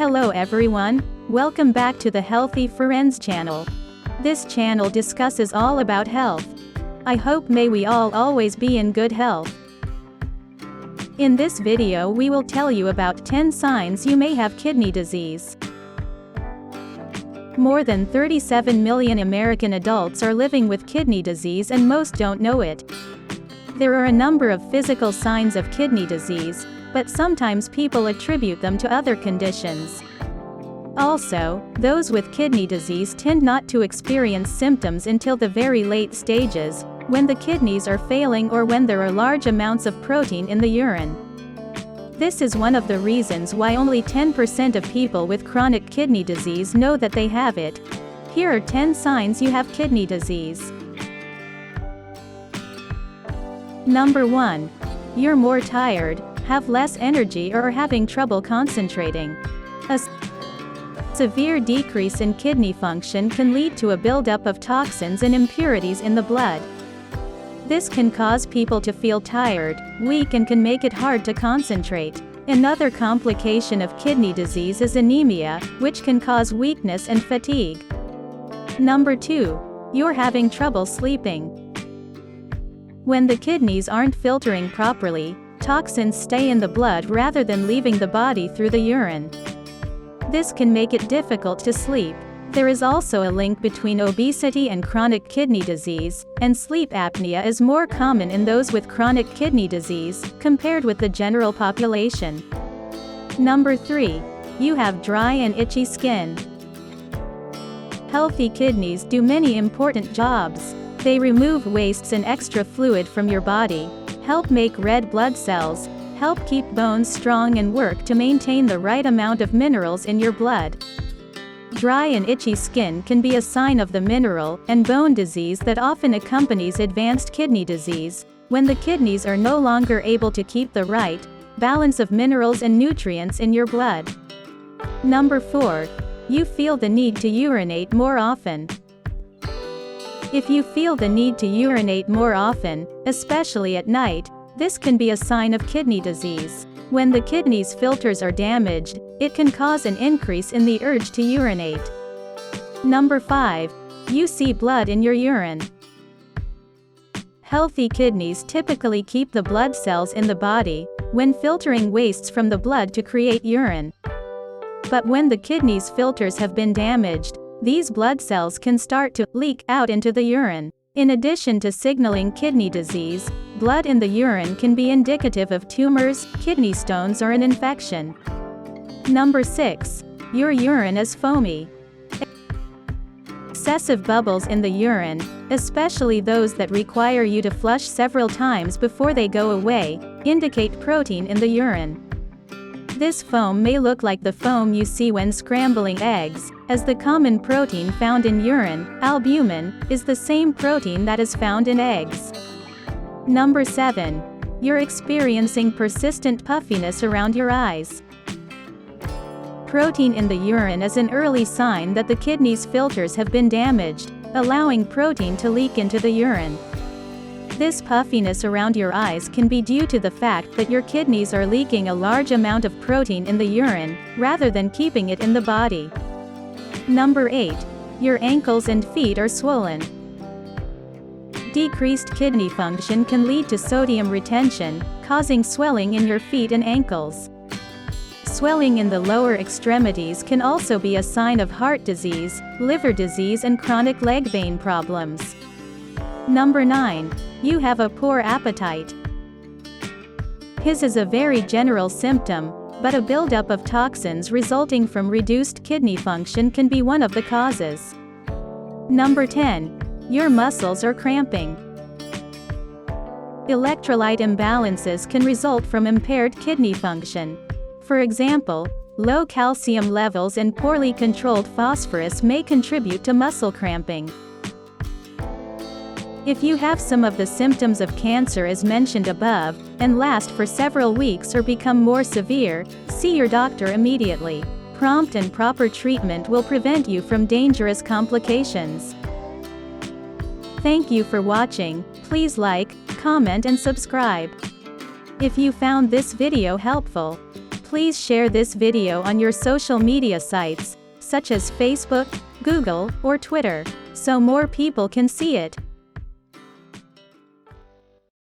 Hello everyone, welcome back to the Healthy Friends channel. This channel discusses all about health. I hope may we all always be in good health. In this video we will tell you about 10 signs you may have kidney disease. More than 37 million American adults are living with kidney disease and most don't know it. There are a number of physical signs of kidney disease, but sometimes people attribute them to other conditions. Also, those with kidney disease tend not to experience symptoms until the very late stages, when the kidneys are failing or when there are large amounts of protein in the urine. This is one of the reasons why only 10% of people with chronic kidney disease know that they have it. Here are 10 signs you have kidney disease. Number 1. You're more tired, have less energy or are having trouble concentrating. A severe decrease in kidney function can lead to a buildup of toxins and impurities in the blood. This can cause people to feel tired, weak and can make it hard to concentrate. Another complication of kidney disease is anemia, which can cause weakness and fatigue. Number 2. You're having trouble sleeping. When the kidneys aren't filtering properly, toxins stay in the blood rather than leaving the body through the urine. This can make it difficult to sleep. There is also a link between obesity and chronic kidney disease, and sleep apnea is more common in those with chronic kidney disease, compared with the general population. Number 3. You have dry and itchy skin. Healthy kidneys do many important jobs. They remove wastes and extra fluid from your body, help make red blood cells, help keep bones strong and work to maintain the right amount of minerals in your blood. Dry and itchy skin can be a sign of the mineral and bone disease that often accompanies advanced kidney disease, when the kidneys are no longer able to keep the right balance of minerals and nutrients in your blood. Number 4. You feel the need to urinate more often. If you feel the need to urinate more often, especially at night, this can be a sign of kidney disease. When the kidneys' filters are damaged, it can cause an increase in the urge to urinate. Number 5. You see blood in your urine. Healthy kidneys typically keep the blood cells in the body, when filtering wastes from the blood to create urine. But when the kidneys' filters have been damaged, these blood cells can start to leak out into the urine. In addition to signaling kidney disease, blood in the urine can be indicative of tumors, kidney stones or an infection. Number 6. Your urine is foamy. Excessive bubbles in the urine, especially those that require you to flush several times before they go away, indicate protein in the urine. This foam may look like the foam you see when scrambling eggs, as the common protein found in urine, albumin, is the same protein that is found in eggs. Number 7. You're experiencing persistent puffiness around your eyes. Protein in the urine is an early sign that the kidneys' filters have been damaged, allowing protein to leak into the urine. This puffiness around your eyes can be due to the fact that your kidneys are leaking a large amount of protein in the urine, rather than keeping it in the body. Number 8. Your ankles and feet are swollen. Decreased kidney function can lead to sodium retention, causing swelling in your feet and ankles. Swelling in the lower extremities can also be a sign of heart disease, liver disease and chronic leg vein problems. Number 9. You have a poor appetite. His is a very general symptom, but a buildup of toxins resulting from reduced kidney function can be one of the causes. Number 10. Your muscles are cramping. Electrolyte imbalances can result from impaired kidney function. For example, low calcium levels and poorly controlled phosphorus may contribute to muscle cramping. If you have some of the symptoms of cancer as mentioned above, and last for several weeks or become more severe, see your doctor immediately. Prompt and proper treatment will prevent you from dangerous complications. Thank you for watching. Please like, comment and subscribe. If you found this video helpful, Please share this video on your social media sites, such as Facebook, Google, or Twitter, so more people can see it.